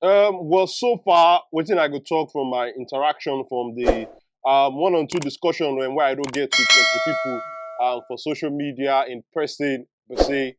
Well, so far, waiting I could talk from my interaction from the one on two discussion where I don't get to talk to people for social media in person, but say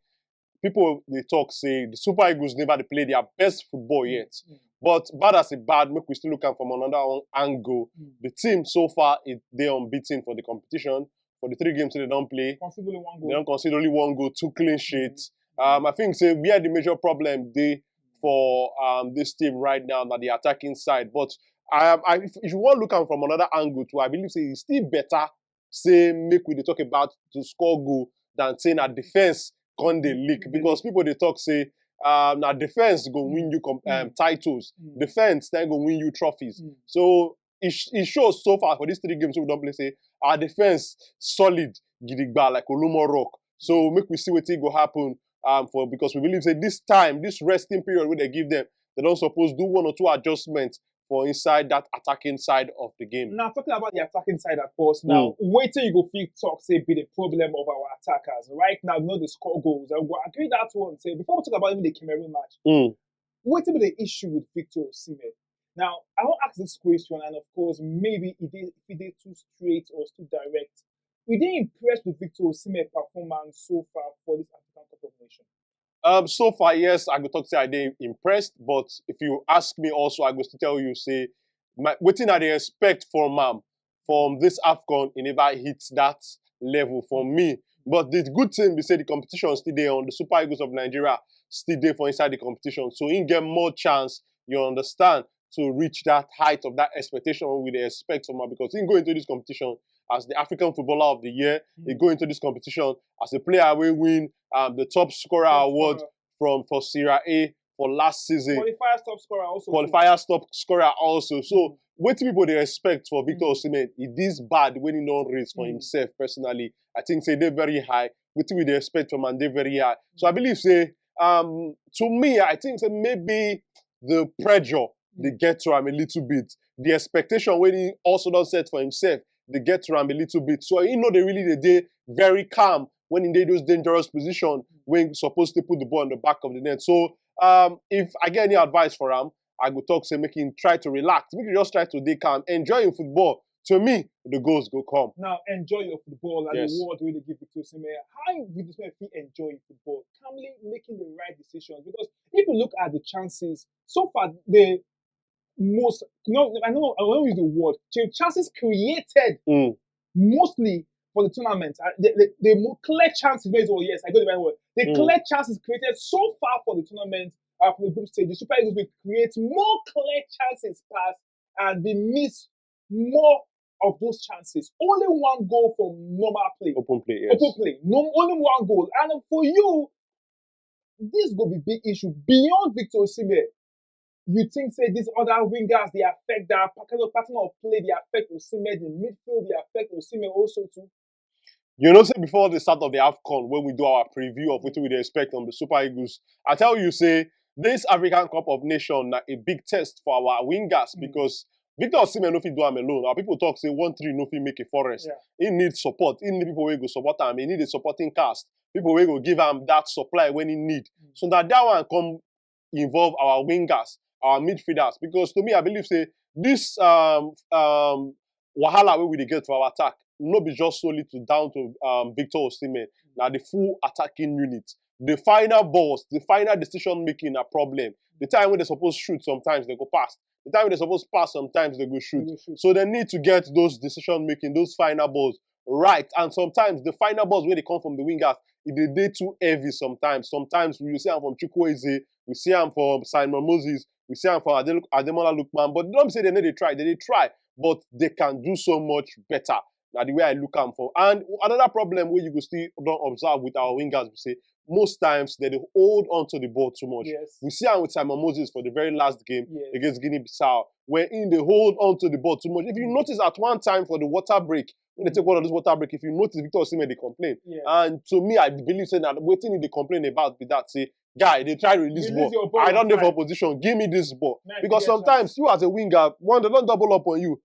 people they talk say the Super Eagles never they play their best football Mm, yet. mm, But bad as a bad, make we still look at from another angle. mm. The team so far they unbeaten for the competition. For the three games they don't play, Possibly one they goal. don't concede only one goal, two clean Mm, sheets. mm, I think say we had the major problem they for this team right now, not the attacking side. But if you want to look at it from another angle too, I believe say it's still better say make we dey talk about to score goal than saying a defense con the leak the because league. people they talk say na defense go win you Mm, titles, mm, defense then go win you trophies. mm. So it shows so far for these three games we don't play say our defense solid gidigba like Olumo Rock. So make we see what go happen for because we believe say this time, this resting period where they give them, they don't suppose do one or two adjustments for inside that attacking side of the game. Now, talking about the attacking side, of course, Mm, now, wait till you go feel talk, say, be the problem of our attackers. Right now, we know the score goals. I will agree that one. Say, before we talk about even the Cameroon match, mm. what will be the issue with Victor Osimhen? Now, I will ask this question, and of course, maybe if he did too straight or too direct. We didn't impress with Victor Osimhen performance so far for this African Cup of Nations. So far, yes, I go talk say I did impressed, but if you ask me also, I go to tell you say, waiting I dey expect from this AFCON, it never hits that level for me. But the good thing be say the competition still there on the Super Eagles of Nigeria still there for inside the competition, so he get more chance. You understand to reach that height of that expectation we dey expect from him because he go into this competition as the African Footballer of the Year. He go into this competition as a player will win the top scorer Top award scorer, for Serie A for last season. qualifiers top scorer also too. Qualifier top scorer also. So Mm, what people they expect for Victor mm, Osimhen, it is bad when he don't raise for mm, himself personally. I think say they're very high. What we they expect from and they very high. So I mm, believe say to me I think say maybe the pressure they mm. get to him a little bit. The expectation when he also don't set for himself, they get to him a little bit. So you know they really they very calm when in those dangerous position when supposed to put the ball in the back of the net. So if I get any advice for him, I go talk say make him try to relax, make him just try to dey calm, enjoy him football. To me, the goals go come. Now, enjoy your football and the Yes. reward really give Victor Osimhen. How will this man feel enjoying football? Calmly making the right decisions. Because if you look at the chances, so far the most I won't use the word chances created Mm, mostly for the tournament. The more clear chances, yes, I got the right word. The mm. clear chances created so far for the tournament, for the group stage, the Super Eagles will create more clear chances pass and they miss more of those chances. Only one goal from normal play. Open play, yes. Open play. No, only one goal. And for you, this will be big issue. Beyond Victor Osimhen, you think say these other wingers they affect that pattern of play, they affect Osimhen in midfield, they affect Osimhen also too. You know, say before the start of the AFCON, when we do our preview of what we dey expect on the Super Eagles, I tell you, say, this African Cup of Nations na a big test for our wingers because Victor Osimhen no fit do am alone. Our people talk say 1-3 no fit make a forest. Yeah. He need support. He need people wey go support am. He need a supporting cast. People wey go give am that supply when he need. So that one come involve our wingers, our midfielders. Because to me, I believe say this wahala wey we dey get for our attack no be just solely down to Victor Osimhen. Now the full attacking unit. The final balls, the final decision making are problem. The time when they supposed to shoot, sometimes they go pass. The time when they supposed to pass, sometimes they go shoot. So they need to get those decision making, those final balls right. And sometimes the final balls when they come from the wingers, they too heavy sometimes. Sometimes we see them from Chukwueze, we see them from Simon Moses, we see them from Ademola Lookman. But don't say they need to try. They try, but they can do so much better. Now the way I look at for. And another problem where you go still don't observe with our wingers, we say most times they hold on to the ball too much. Yes. We see how with Simon Moses for the very last game against Yes. Guinea-Bissau, where in they hold on to the ball too much. If you notice at one time for the water break, when they take one of this water break, if you notice Victor Osimhen, they complain. Yes. And to me, I believe saying that waiting they complain about with that, say, guy, they try to release Release your ball. ball I don't know on for time. position. Give me this ball. Now you Because get sometimes chance. you as a winger, one, they don't double up on you.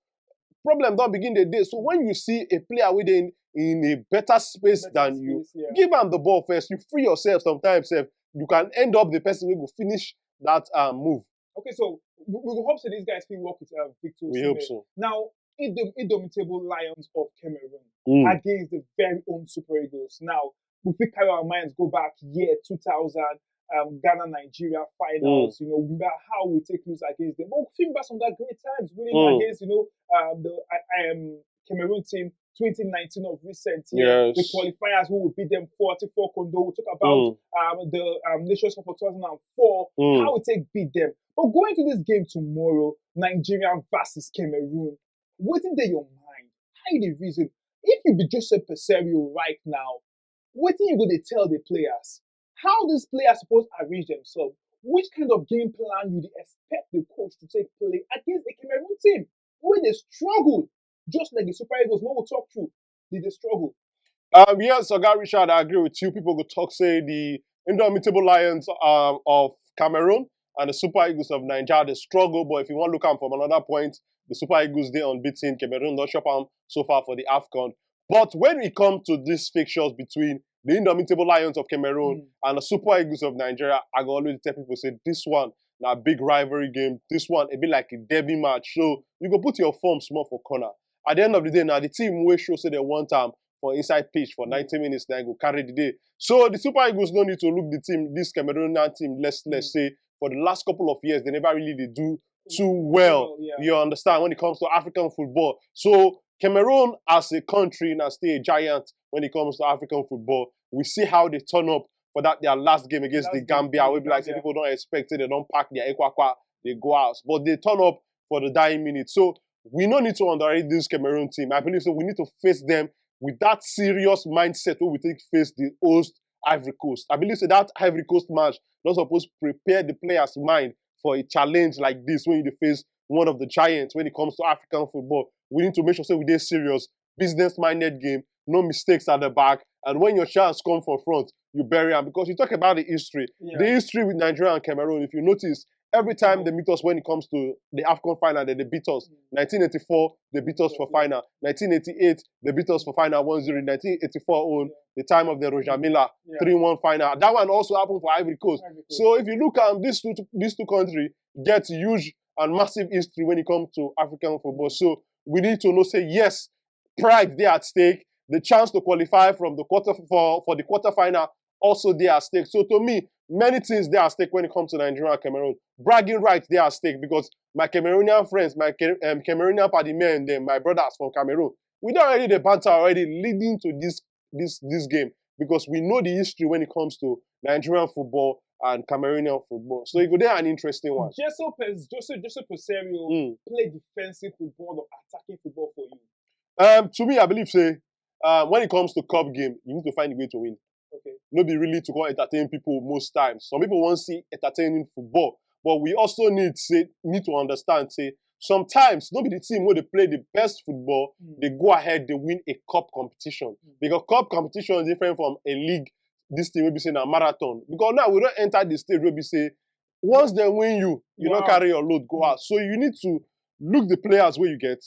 Problem don't begin the day. So when you see a player within in a better space than you, give him the ball first. You free yourself sometimes. You can end up the person who will finish that move. Okay, so we hope that these guys can work with Victor We hope Osimhen. so. Now, indomitable Lions of Cameroon against the very own Super Eagles. Now, if we carry our minds go back year 2000, Ghana Nigeria finals. You know, remember how we take lose against them. But think back on that great times, winning against the Cameroon team 2019 of recent year. The Yes. qualifiers who will beat them 44 Kondo. We talk about the Nations Cup for 2004. How we take beat them. But going to this game tomorrow, Nigeria versus Cameroon, what's in your mind? How the reason? If you be Joseph Peserio right now, what you going to tell the players? How these players supposed to arrange themselves? Which kind of game plan you expect the coach to take play against the Cameroon team when they struggle, just like the Super Eagles? No, we'll talk through. Did they struggle? Yes, Oga Richard, I agree with you. People could talk, say, the indomitable Lions of Cameroon and the Super Eagles of Nigeria, they struggle. But if you want to look at from another point, the Super Eagles, they unbeaten. Cameroon, not shop so far for the AFCON. But when it comes to these fixtures between the indomitable Lions of Cameroon and the Super Eagles of Nigeria, I go always tell people, say, this one, now big rivalry game. This one, a bit like a derby match. So you go put your form small for corner. At the end of the day, now the team will show say they want for inside pitch for 90 minutes, then go carry the day. So the Super Eagles don't need to look the team, this Cameroonian team, let's say, for the last couple of years, they never really did do too well. You understand, when it comes to African football. So Cameroon as a country now stay a giant when it comes to African football. We see how they turn up for that their last game against the Gambia. We be like, people don't expect it, they don't pack their ekwakwa, they go out. But they turn up for the dying minute. So we don't need to underrate this Cameroon team. I believe so. We need to face them with that serious mindset where we take face the host Ivory Coast. I believe so that Ivory Coast match not supposed to prepare the players' mind for a challenge like this when you face one of the giants when it comes to African football. We need to make sure we do serious, business-minded game, no mistakes at the back, and when your chance come from front, you bury them. Because you talk about the history. The history with Nigeria and Cameroon, if you notice, every time they meet us when it comes to the AFCON final, they beat us. 1984, they beat us for final. 1988, they beat us for final 1-0. 1984 on the time of the Roger Miller 3-1 final. That one also happened for Ivory Coast. So if you look at these two countries, get huge and massive history when it comes to African football. So we need to know, say, yes, pride there at stake. The chance to qualify from the for the quarterfinal also there at stake. So to me, many things there at stake when it comes to Nigeria and Cameroon. Bragging rights there at stake because my Cameroonian friends, my Cameroonian party men, them, my brothers from Cameroon, we don't already the banter already leading to this game because we know the history when it comes to Nigerian football and Cameroonian football. So it could be an interesting one. Joseph Peserio play defensive football or attacking football for you? To me, I believe say when it comes to cup game, you need to find a way to win. Okay. Not be really to go entertain people most times. Some people want to see entertaining football, but we also need to understand say sometimes not be the team where they play the best football, they go ahead, they win a cup competition. Because cup competition is different from a league. This team will be saying a marathon. Because now we don't enter the stage where we say once they win you don't carry your load, go out. So you need to look the players where you get,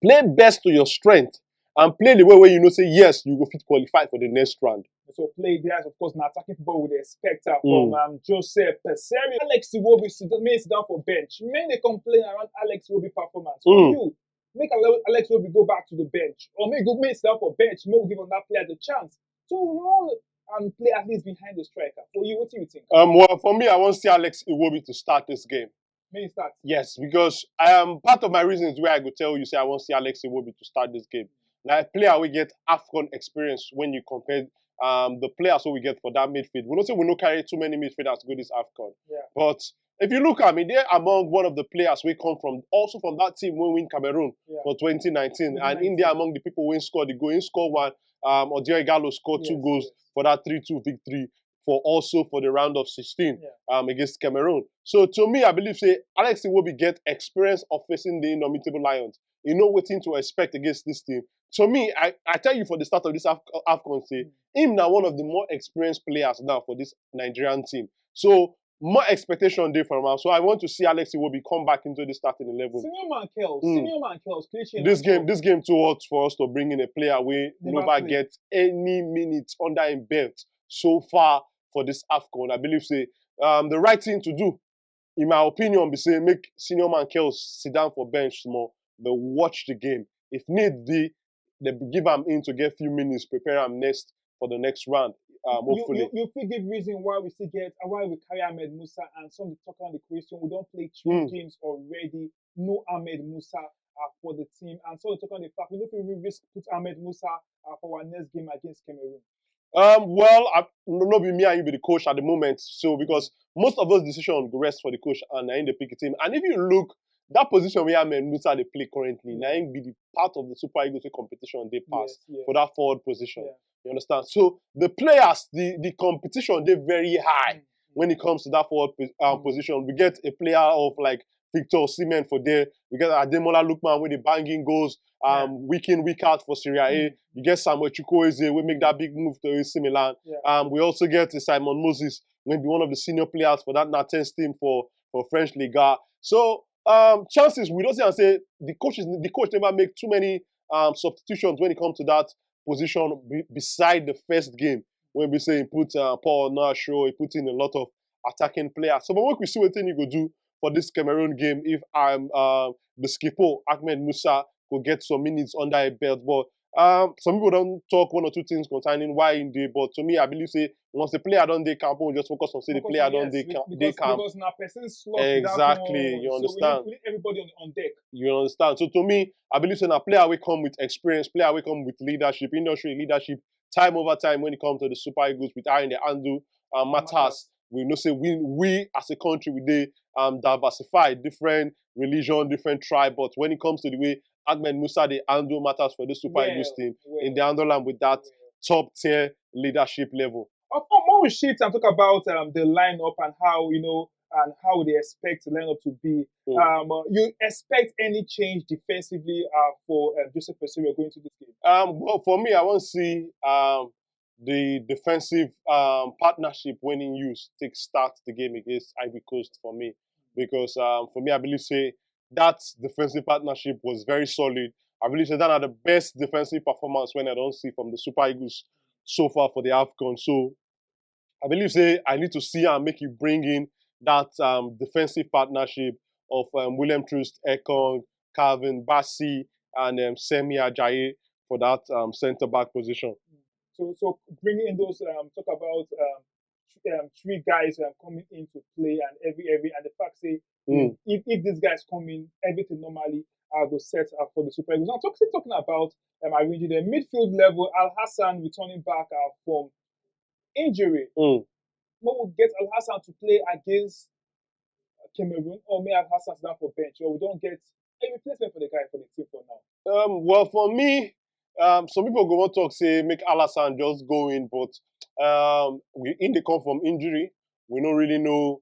play best to your strength, and play the way where you know say yes, you go fit qualify for the next round. So play there, of course, now attacking football with a spectre from Joseph Peserio. Alex Iwobi may sit down for bench. Many complain around Alex Iwobi performance. For you, make Alex Iwobi go back to the bench, or may sit down for bench. May give on that player the chance to run and play at least behind the striker. For you, what do you think? Well, for me, I want to see Alex Iwobi to start this game. May start? Yes, because part of my reasons where I could tell you say I want to see Alex Iwobi to start this game. Now, a player we get AFCON experience when you compare the players who we get for that midfield. We don't say we don't carry too many midfielders to go this AFCON. But if you look at me, they're among one of the players we come from, also from that team when we win Cameroon for 2019. And India among the people who scored the goal. He scored one, Odier Gallo scored 2 goals for that 3-2 victory for the round of 16 against Cameroon. So to me, I believe say Alex Iwobi get experience of facing the indomitable Lions. You know what to expect against this team. To me, I tell you for the start of this AFCON, say him now one of the more experienced players now for this Nigerian team. So more expectation there from him. So I want to see Alex Iwobi come back into the starting 11. Senior man Kells. This game too hot for us to bring in a player we never get any minutes under him belt so far for this AFCON. I believe say the right thing to do in my opinion, be say make senior man Kels sit down for bench small, but watch the game. If need be, they give him in to get few minutes, prepare him next for the next round. Hopefully. You fit give reason why we still get why we carry Ahmed Musa and some talk on the question we don't play 3 games already. No Ahmed Musa for the team, and so talk on the fact we don't really risk put Ahmed Musa for our next game against Cameroon. Well, not be me and you be the coach at the moment. So because most of those decisions go rest for the coach and in the pick team. And if you look, that position where Ahmed Musa they play currently, now be the part of the Super Eagles competition they pass for that forward position. Yeah. You understand? So the players, the competition, they're very high when it comes to that forward position. We get a player of like Victor Osimhen for there. We get Ademola Lookman with the banging goals week in, week out for Serie A. You get Samuel Chukwueze, we make that big move to AC Milan. We also get Simon Moses, maybe one of the senior players for that Natens team for French Liga. So chances we don't say and say the coach never make too many substitutions when it comes to that position beside the first game when we say he put Paul Nasho, he put in a lot of attacking players. So but we see what thing you go do for this Cameroon game if I'm the skipper Ahmed Musa could get some minutes under a belt. But some people don't talk one or two things concerning why in there. But to me, I believe say once the player don't they camp, we just focus on say the player don't they camp. Because now person slot exactly, you understand. So we need everybody on deck. You understand. So to me, I believe say a player will come with experience, player will come with leadership, industry leadership, time over time when it comes to the Super Eagles with in the handle matters. We know say we as a country we diversify different religion, different tribe, but when it comes to the way Ahmed Musa they handle matters for the Super Eagles team in the underland with that top tier leadership level. More we shift and talk about the lineup and how and how they expect the lineup to be. You expect any change defensively for Joseph Peseiro going to this game? Well, for me, I want to see the defensive partnership when in use take start the game against Ivory Coast for me. Because for me, I believe say that defensive partnership was very solid. I believe say that are the best defensive performance when I don't see from the Super Eagles so far for the AFCON. So I believe say I need to see and make you bring in that defensive partnership of William Troost, Ekong, Calvin Bassey, and Semi Ajayi for that centre back position. So bringing in those talk about 3 guys coming into play and every and the fact say if these guys come in, everything normally go set up for the Super Eagles. Now talking about arranging the midfield level, Al Hassan returning back from injury. We will get Al Hassan to play against Cameroon, or may Al Hassan down for bench, or we don't get a replacement for the guy for the team for now. Well, for me, some people go on talk say make Al Hassan just go in, but they come from injury. We don't really know.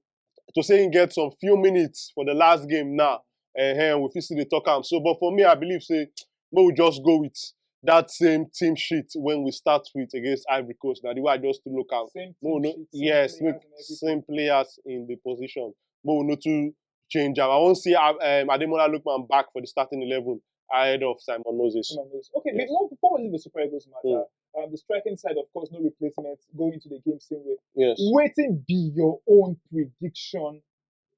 To say he get some few minutes for the last game now, and we see the talk. So, but for me, I believe say we just go with that same team sheet when we start with against Ivory Coast. Now the way I just to look at, same players in the position. But we know to change. I want to see Ademola Lookman back for the starting 11 ahead of Simon Moses. Okay, before we leave the Super Eagles matter, the striking side, of course, no replacements going into the game same way. Yes. Waiting be your own prediction.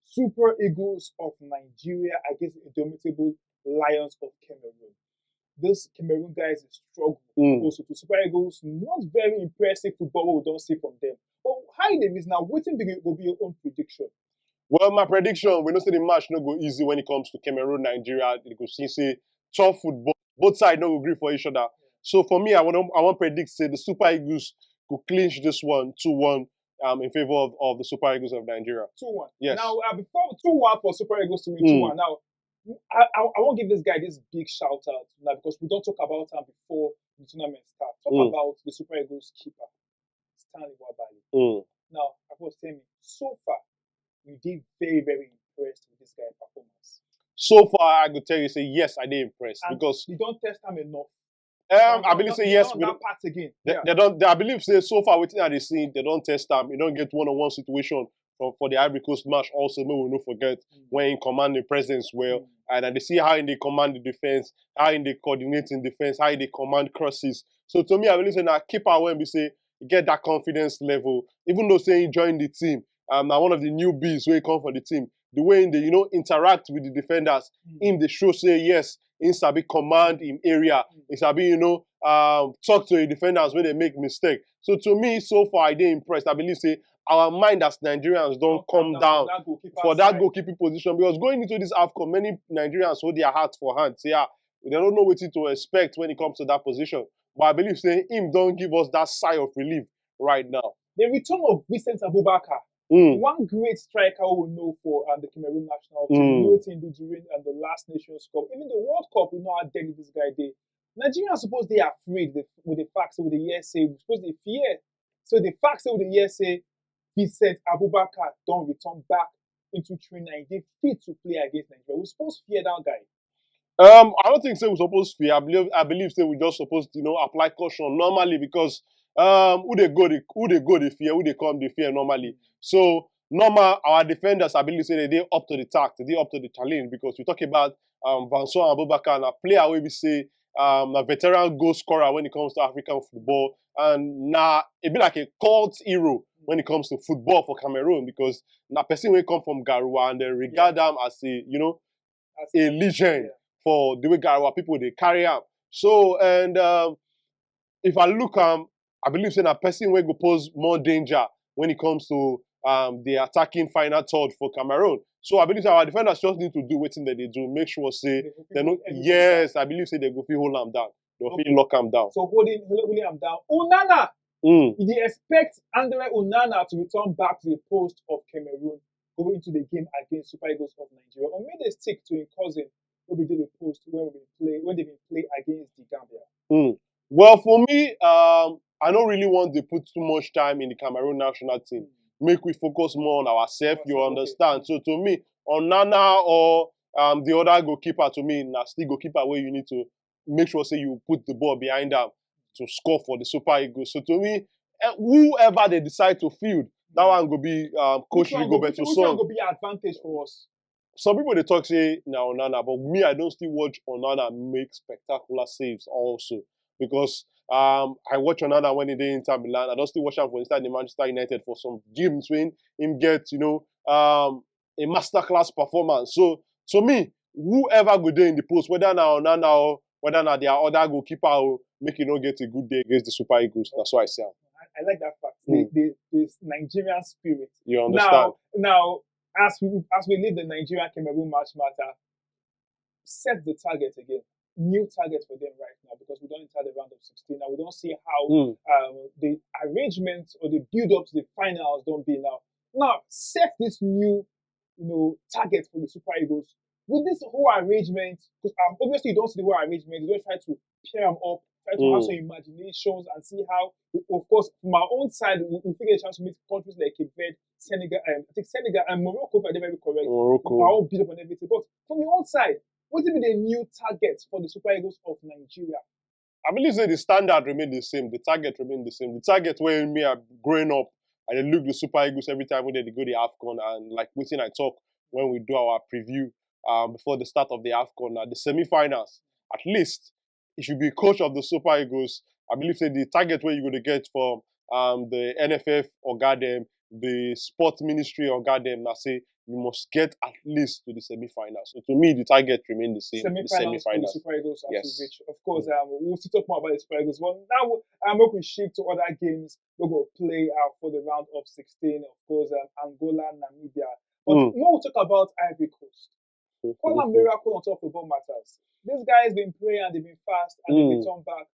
Super Eagles of Nigeria against the indomitable Lions of Cameroon. This Cameroon guys is struggle also to Super Eagles. Not very impressive football we don't see from them. But how it is now, waiting will be your own prediction. Well, my prediction, we know say the match no go easy when it comes to Cameroon, Nigeria. They go see say tough football. Both sides no agree for each other. So for me, I want predict say the Super Eagles could clinch this one 2-1 in favor of the Super Eagles of Nigeria. 2-1. Yes. Now before 2-1 for Super Eagles to win 2-1. Now I want to give this guy this big shout out now because we don't talk about him before the tournament starts. Talk about the Super Eagles keeper, Stanley Wabali. Now, I was telling you, so far, you did very, very impressed with this guy's performance. So far, I could tell you, say yes, I did impressed and because you don't test him enough. I believe say yes. That part again. They don't. I believe say so far within that they see they don't test them. You don't get one-on-one situation for the Ivory Coast match. Also, maybe we don't forget when in command the presence well, and they see how in they command the defense, how in they coordinate in defense, how in they command crosses. So to me, I believe say now keeper when we say get that confidence level. Even though saying he joined the team, now one of the newbies where he come for the team. the way they, interact with the defenders, him they show say yes, him sabi command in area, he sabi, talk to the defenders when they make mistake. So to me, so far I dey impressed. I believe say our mind as Nigerians don't come down for that goalkeeping position, because going into this AFCON, many Nigerians hold their heart for hand. Say, they don't know what to expect when it comes to that position. But I believe saying him don't give us that sigh of relief right now. The return of Vincent Abubakar, one great striker we know for the Cameroon national team. We know what he did during the last Nations Cup. Even the World Cup, we know how deadly this guy did. Nigerians suppose they are afraid with the facts with the ESA. We suppose they fear. So the facts with the ESA, Vincent Abubakar don't return back into training and they fit to play against Nigeria. We're supposed to fear that guy. I don't think so we're supposed to fear. I believe say we're just supposed to, apply caution normally, because who they go the fear, who they come the fear normally. So normal, our defenders, I believe say they're up to the task, they're up to the challenge, because we talk about Vincent Abubakar, a player where we say a veteran goal scorer when it comes to African football, and now it be like a cult hero when it comes to football for Cameroon, because now person will come from Garua and they regard them as a a legend for the way Garua people they carry out. So and if I look I believe saying a person will go pose more danger when it comes to the attacking final third for Cameroon. So I believe our defenders just need to do what that they do, make sure say they know. Yes, I believe say they go feel hold them down, they'll feel lock them down. So holding them down. Onana, they expect Andre Onana to return back to the post of Cameroon going into the game against Super Eagles of Nigeria, or maybe they stick to his cousin who we did the post when they been play against the Gambia. Well, for me, I don't really want to put too much time in the Cameroon national team. Make we focus more on ourselves, you understand. So to me, Onana or the other goalkeeper, to me, na still goalkeeper where you need to make sure say you put the ball behind them to score for the Super Eagles. So to me, whoever they decide to field, that one will be Coach Rigoberto Song. Which one will be advantage for us? Some people they talk say now Onana, but me I don't still watch Onana make spectacular saves also, because I watch Onana when he did Inter Milan. I don't still watch him for inside the Manchester United for some games when him get a masterclass performance. So to me, whoever go there in the post, whether now Onana or whether now their other goalkeeper will make get a good day against the Super Eagles. That's why I say. I like that fact. The Nigerian spirit. You understand? Now, as we leave the Nigerian Cameroon match matter, set the target again. New target for them right now, because we don't enter the round of 16 now. We don't see how the arrangements or the build-up to the finals don't be now. Now, set this new target for the Super Eagles. With this whole arrangement, because obviously you don't see the whole arrangement, you don't try to pair them up, try to have some imaginations and see how, of course, from our own side, we figure a chance to meet countries like Cape Verde, Senegal, I think Senegal and Morocco, if they're very correct. Morocco. Our own build up and everything. But from your own side, what will be the new target for the Super Eagles of Nigeria? I believe say the standard remain the same, the target remain the same. The target where me are growing up, and they look the Super Eagles every time when they go the AFCON, and like within I talk when we do our preview before the start of the AFCON, the semi-finals. At least, if you be coach of the Super Eagles, I believe say the target where you're going to get from the NFF or them, the sports ministry or them, now say you must get at least to the semi-finals. So to me, the target remains the same. Semi-finals for the Super Eagles as yes. we reach. Of course, we'll still talk more about the Super Eagles. Well, now if we shift to other games, we're going to play for the round of 16. Of course, Angola, Namibia. But more we'll talk about Ivory Coast. Call a miracle on top of football matters. This guy has been playing and they've been fast and they've returned back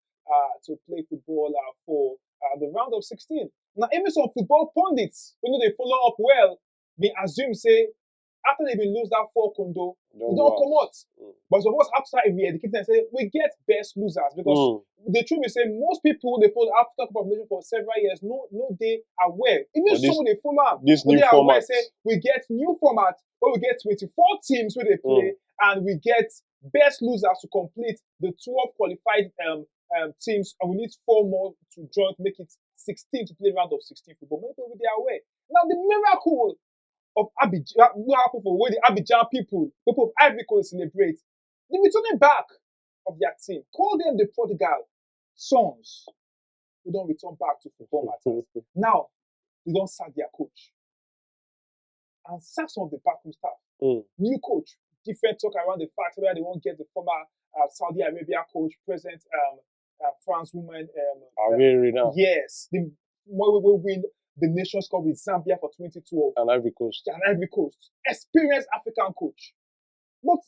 to play football for the round of 16. Now, even some football pundits, when they follow up well, they assume, say, after they've been lose that 4 condo, they don't come out. But some of us outside, we educate and say, we get best losers. Because the truth is, say, most people, they follow African population for several years, no they aware. Even some they follow up. This new format. Say, we get new format where we get 24 teams where they play, and we get best losers to complete the 12 qualified teams, and we need 4 more to join to make it 16 to play round of 16 football. Maybe they are aware. Now, the miracle of Abidjan, what happened for where the Abidjan people of Ivory Coast celebrate, the returning back of their team. Call them the prodigal sons who don't return back to football matters. Now, they don't sack their coach. and sack some of the backroom staff. Mm. New coach, different talk around the fact whether they won't get the former Saudi Arabia coach, present France woman. Ivory now. Yes, the we win the Nations Cup with Zambia for 2012. And Ivory Coast. And Ivory Coast, experienced African coach. But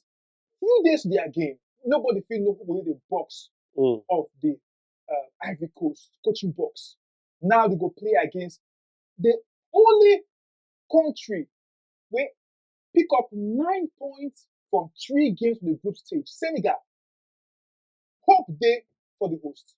few days to their game, nobody feel no within the box of the Ivory Coast coaching box. Now they go play against the only country where pick up 9 points from 3 games to the group stage. Senegal. Hope day for the host.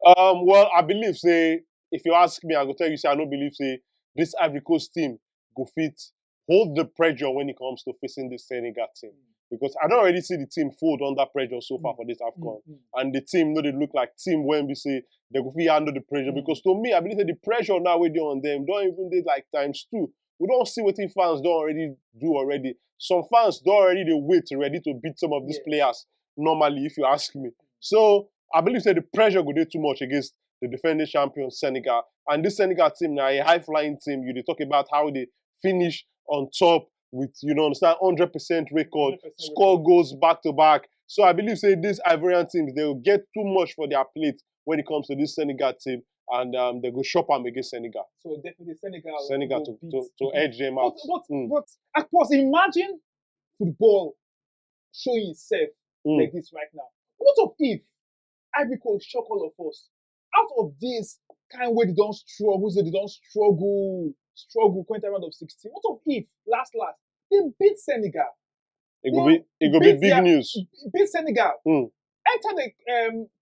Well, I believe, say, if you ask me, I go tell you, say, I don't believe, say, this Ivory Coast team go fit hold the pressure when it comes to facing this Senegal team. Because I don't already see the team fold under pressure so far for this AFCON. And the team, they look like team when we say they go fit under the pressure. Because to me, I believe that the pressure now we do on them don't even do like ×2. We don't see what the fans don't already do already. Some fans don't already they wait ready to beat some of these players normally, if you ask me. So I believe that the pressure go do too much against the defending champion Senegal. And this Senegal team now a high-flying team. You they talk about how they finish on top with, you know, understand, 100% record, score goals back-to-back. So I believe, say, these Ivorian teams, they will get too much for their plate when it comes to this Senegal team. And they go shop them against Senegal. So definitely Senegal to edge them out. But of course, imagine football showing itself like this right now. What if Ivory Coast shock all of us? Out of this kind where they don't struggle, going round of 16. What if last they beat Senegal? It could be big news. Beat Senegal. Enter the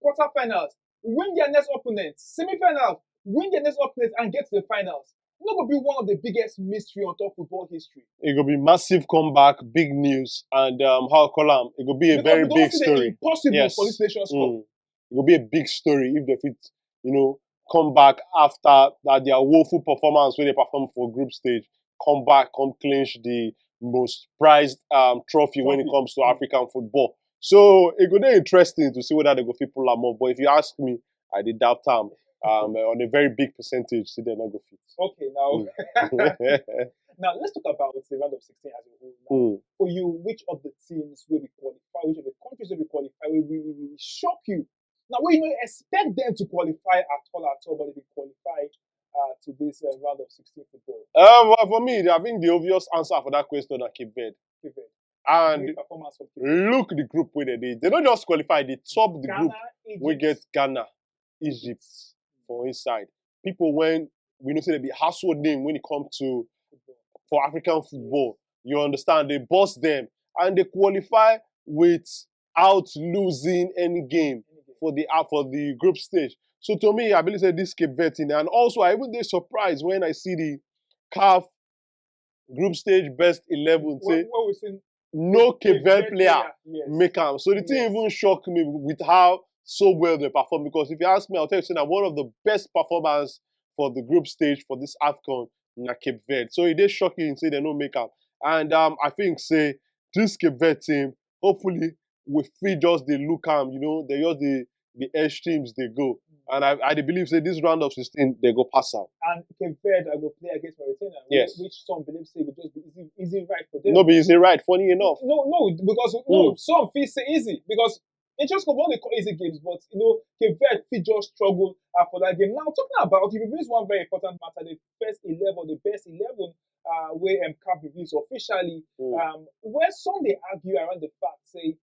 quarterfinals, win their next opponent, semi-finals, win their next opponent, and get to the finals. It's not going to be one of the biggest mystery on top football history. It could be massive comeback, big news, and how I call them, it could be a very big story. Impossible for this Nations Cup. It will be a big story if they fit, you know, come back after that their woeful performance when they perform for group stage, come back, come clinch the most prized trophy when it comes to African football. So it could be interesting to see whether they go fit pull them up. But if you ask me, I did doubt them on a very big percentage, see they're not go fit. Okay, now now let's talk about the round of 16 as a whole. Now, for you, which of the teams will be qualified, which of the countries will be qualified, will shock you? Now, we don't expect them to qualify at all, but they will qualify to this round of 16 football. Well, for me, I think the obvious answer for that question is Cape Verde. And look the group where they did. They don't just qualify, they top the group. We get Ghana, Egypt for inside. People when we know say they be household name when it comes to for African football. You understand? They boss them and they qualify without losing any game for the group stage. So to me, I believe that this Cape Verde, and also I even get surprised when I see the CAF group stage best 11. Say no Cape Verde player make them. So the thing even shocked me with how so well they perform. Because if you ask me, I'll tell you that one of the best performers for the group stage for this AFCON in Cape Verde. So it is shocking say they don't make up. And I think say this Cape Verde team, hopefully with free just the look you know, they just the edge teams they go. And I believe say this round of 16 they go pass out. And Cape Verde I will play against Mauritania. Yes. Which some believe say will just be easy right for them. No, be easy right, funny enough. No, because some feel say easy because it just come only easy games, but you know, Cape Verde feel just struggle for that game. Now talking about if you miss one very important matter, the first 11, the best 11 where CAF release officially, where some they argue around the fact say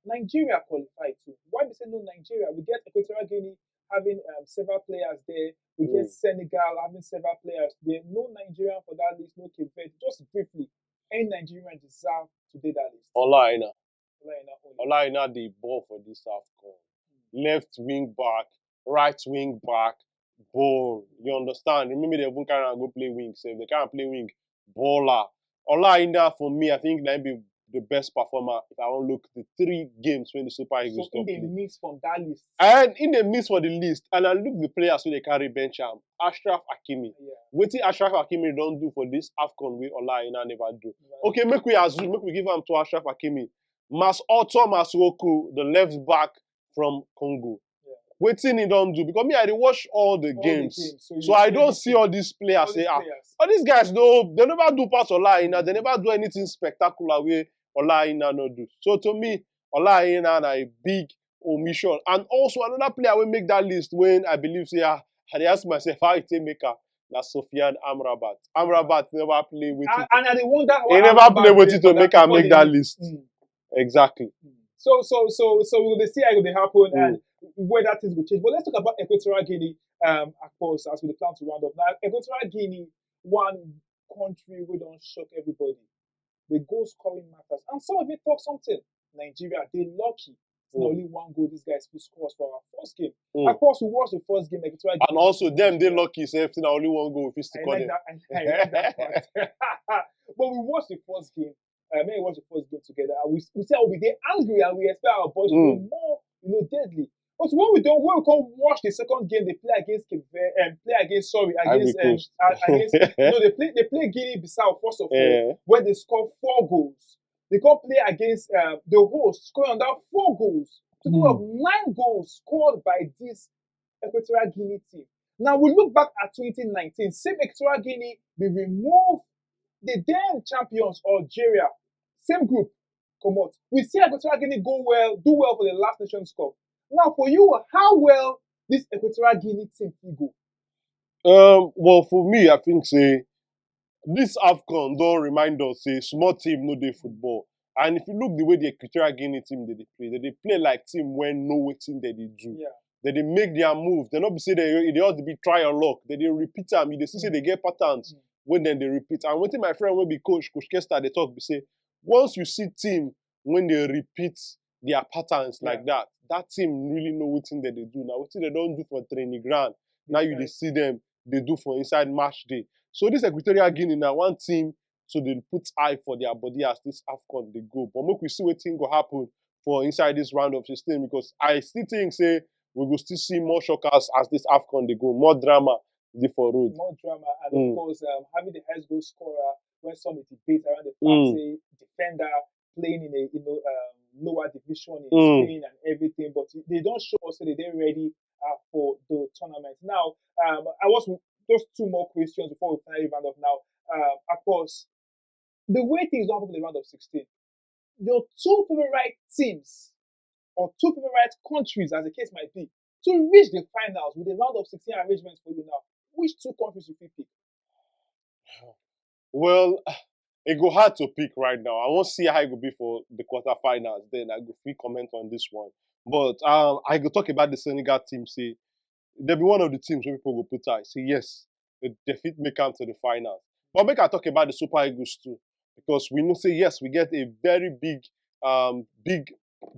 Nigeria qualified too. Why they say no Nigeria? We get Equatorial Guinea having several players there. We get Senegal having several players there. No Nigerian for that list, no Cape Verde. Just briefly, any Nigerian deserve to be that list? Olaina the ball for this AFCON. Left wing back, right wing back, ball. You understand? Remember they even can't go play wing. So if they can't play wing, baller. Olaina for me, I think that be the best performer if I want to look the 3 games when the Super Eagles so in the mix from that list. And in the mix for the list, and I look the players who they carry bench Ashraf Hakimi. What did Ashraf Hakimi don't do for this AFCON we Olaina never do. Okay, make we give him to Ashraf Hakimi. Mas Otto Masuoku, the left back from Congo. wetin he don do, because me I dey watch all the games, so I don see all these players say all these guys no, they never do pass Ola Aina, they never do anything spectacular wey Ola Aina no do. So to me, Ola Aina na a big omission. And also another player wey make that list when I believe say I dey ask myself how he take make am na Sofiane Amrabat. Amrabat never play wetin. And I dey wonder how he never play wetin to make am make that list. Exactly. So we will see how it will happen and whether things will change. But let's talk about Equatorial Guinea. Of course, as we plan to round up now, Equatorial Guinea, one country we don't shock everybody. The goal scoring matters, and some of it talk something. Nigeria, they lucky. It's not only one goal these guys will score for our first game. Of course, we watched the first game. Equatorial Guinea, and also them they lucky. So if only one goal, if I like that part. But we watched the first game. Maybe watch the first game together, and we say we'll be there angry, and we expect our boys to be more, deadly. But when we come watch the second game, they play against against they play Guinea-Bissau first of all, where they score 4 goals. They come play against the host, scoring on that 4 goals. Total of 9 goals scored by this Equatorial Guinea team. Now we look back at 2019, same Equatorial Guinea, they remove the then champions Algeria, same group, come out. We see Equatorial Guinea do well for the last Nations Cup. Now, for you, how well this Equatorial Guinea team will go? Well, for me, I think say this AFCON don't remind us say small team no dey football. And if you look the way the Equatorial Guinea team they play like team when no wetin they do. Yeah. They make their move. They not be say they ought to be try and luck. They repeat them. They see say they get patterns when then they repeat. And one thing my friend will be Coach Kester, they talk, they say, once you see team when they repeat their patterns like that team really know what thing that they do. Now, what thing they don't do for training ground, now you see them, they do for inside match day. So this Equatorial Guinea now, one team, so they put eye for their body as this AFCON they go. But make we see what thing go happen for inside this round of 16, because I still think, say, we will still see more shockers as this AFCON they go, more drama for road. More drama, and of course, having the highest goal scorer, when some debate around the fact, say, defender playing in a lower division in Spain and everything, but they don't show us that they're ready for the tournament. Now, I was just 2 more questions before we finally round up now. Of course, the way things don't happen in the round of 16, your 2 favorite teams or 2 favorite countries, as the case might be, to reach the finals with the round of 16 arrangements for you now, which 2 countries would you pick? Well, it go hard to pick right now. I won't see how it will be for the quarterfinals. Then I go free comment on this one. But I go talk about the Senegal team. Say they'll be one of the teams where people go put eye. Say yes, they fit make out to the finals. But make I talk about the Super Eagles too, because we know say yes, we get a very big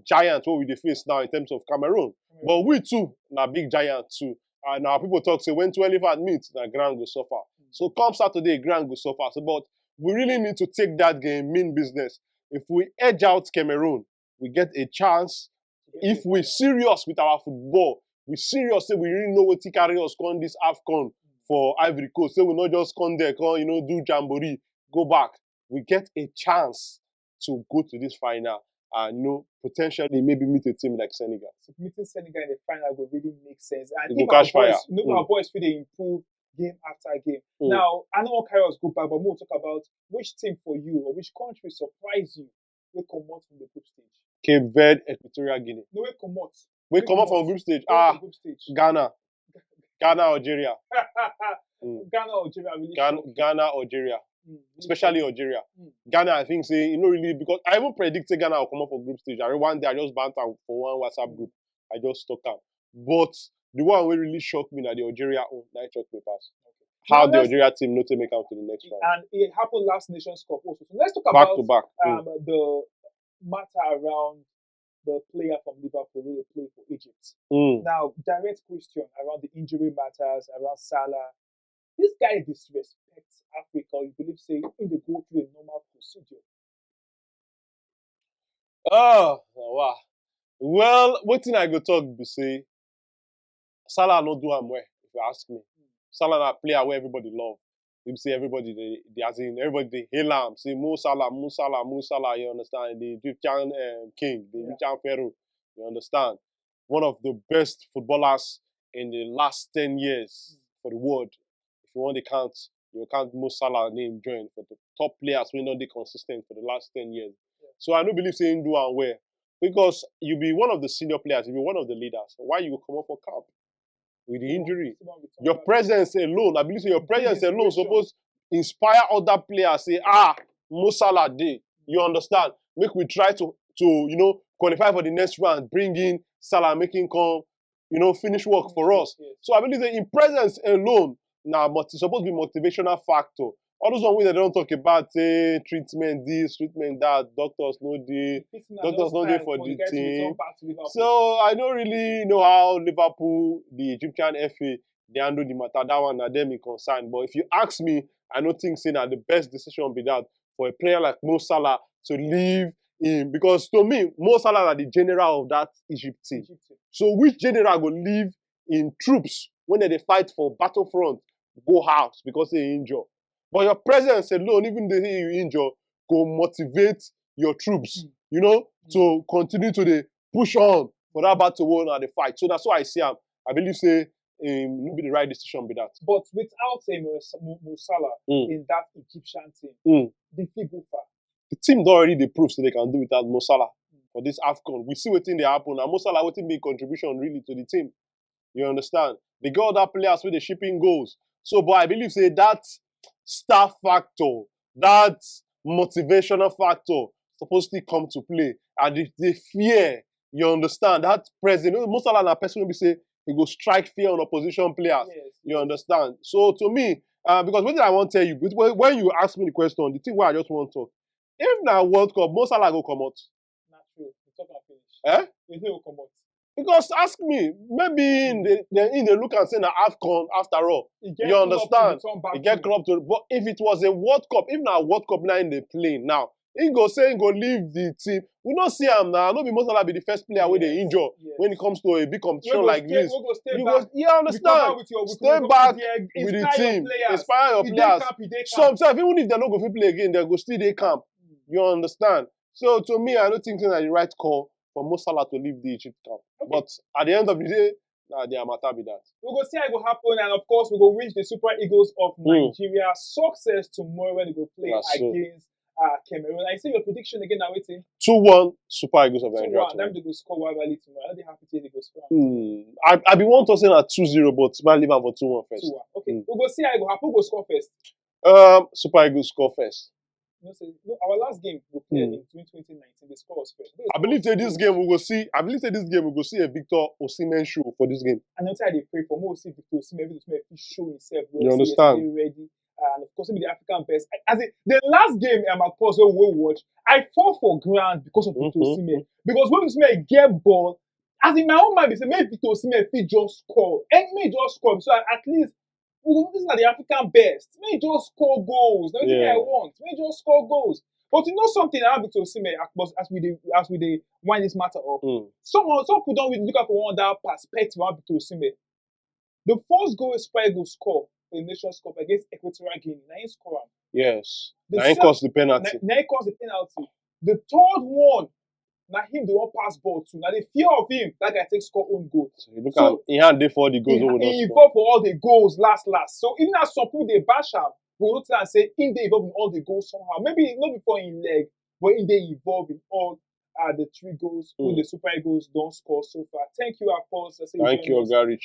giant what we dey face now in terms of Cameroon. But we too na big giant too. And now people talk say when 12 elephant meet, na ground go suffer. So come Saturday, ground go suffer. So, but we really need to take that game mean business. If we edge out Cameroon, we get a chance. If we're serious with our football, we serious say we really know what to carry us on this AFCON for Ivory Coast. So we not just come there, do jamboree, go back. We get a chance to go to this final and potentially maybe meet a team like Senegal. So meeting Senegal in the final will really make sense. And if our boys, our boys feel they improve game after game. Now, I know carry us go back, but we'll talk about which team for you or which country surprise you will come out from the group stage. Cape Verde, Equatorial Guinea. No, we come out. We come out from group stage. Ghana, Algeria. Ghana, Algeria. Really Ghana, Algeria. Especially Algeria. Ghana, I think, say, really, because I even predicted Ghana will come up for group stage. One day I just banter for one WhatsApp group. I just stuck out. But the one that really shocked me that the Algeria that shocked me past. How the Algeria team not to make out to the next round. And it happened last Nations Cup also. So let's talk about back. The matter around the player from Liverpool who play for Egypt. Now, direct question around the injury matters, around Salah. This guy disrespects Africa. You believe, say, in the go through a normal procedure. Oh, wow. Well, what thing I go talk be say, Salah not do am well, if you ask me. Salah na player where everybody love. You say everybody everybody they hail him, say Mo Salah, you understand? The Egyptian king, the Egyptian pharaoh, you understand? one of the best footballers in the last 10 years for the world. If you want to count, you count Mo Salah name join for the top players who not be consistent for the last 10 years. Yeah. So I don't believe saying do and where. Because you be one of the senior players, you be one of the leaders. Why you go come up for camp with the injury? Your presence alone, I believe your presence alone supposed inspire other players. Say, Mo Salah day. You understand? Make we try to qualify for the next round, bring in Salah, making come, finish work for us. Yes. So I believe that in presence alone, now, but it's supposed to be motivational factor. All those ones they don't talk about, say, treatment this, treatment that, doctors no dey, doctors no dey for the team. So I don't really know how Liverpool, the Egyptian FA, they handle the matter. That one, are them in concern. But if you ask me, I don't think saying that the best decision be that for a player like Mo Salah to leave him, because to me, Mo Salah are the general of that Egypt team. So which general will leave in troops when they fight for battlefront, go out because they injure? But your presence alone, even though you injure, go motivate your troops, to continue to push on for that battle won and the fight. So that's why I see him. I believe say will be the right decision be that. But without Mo Salah in that Egyptian team, the fit go far. The team don't already prove so they can do without Mo Salah for this AFCON. We see what thing they happen, and Mo Salah what be contribution really to the team. You understand? They got other players with the shipping goals. So, but I believe say that star factor, that motivational factor supposed to come to play. And the fear, you understand, that presence. Mo Salah na person will be say he go strike fear on opposition players. Yes, you understand? So to me, because what did I want to tell you? When you ask me the question, the thing where I just want to talk, if na World Cup, Mo Salah go come out. Not true. The talk finish. You think will come out. Because ask me, maybe in the look and say na AFCON after all. You understand? He get club to, but if it was a World Cup, if na World Cup now in the plane now, he go say he go leave the team. We don't see him now. No be Mo Salah be the first player where they injure when it comes to a big competition like this. You understand? Stay back with the team, inspire your players. Sometimes even if they no go fit play again, they go still dey camp. You understand? So to me, I don't think it's the right call for Mo Salah to leave the Egypt camp. Okay. But at the end of the day, they are matter be that. We go see how it will happen, and of course we go wish the Super Eagles of Nigeria success tomorrow when they go play against Cameroon. I see your prediction again now. Waiting. 2-1 Super Eagles of Nigeria. 2-1. Them they go score well early tomorrow. Are they happy to they go score? I be one to say at 2-0, but I leave am for 2-1 first. 2-1. Okay. We go see how it will happen. Who go score first? Super Eagles score first. Our last game we played in 2019, they scored us first. I believe that this game we go see. I believe that this game we go see a Victor Osimhen show for this game. And that's why they pray for more. See Victor Osimhen show himself. You understand? Ready. And of course, maybe the African best. As the last game, of course, we watch. I fall for ground because of Victor Osimhen. Because when Osimhen get ball, as in my own mind, they say maybe Victor Osimhen just score. And may just score. So at least. This is not the African best. May just score goals. That's what I want. May just score goals. But you know something about Victor Osimhen, as we wind this matter up. Some people don't really look at one that perspective about Victor Osimhen. The first goal is Super Eagles score for the Nations Cup against Equatorial Guinea. Now he score him. Yes. Now he caused the penalty. Now he caused the penalty. The third one. Now him the one pass ball too. Now the fear of him, that guy takes score own goal. So you look at he had for the goals. He involved for all the goals last. So even as some people they bash him, we look at and say him they involved in all the goals somehow. Maybe not before in leg, but him they involved in all the 3 goals. Who the Super Eagles don't score so far. Thank you, of course. Thank you, Gary.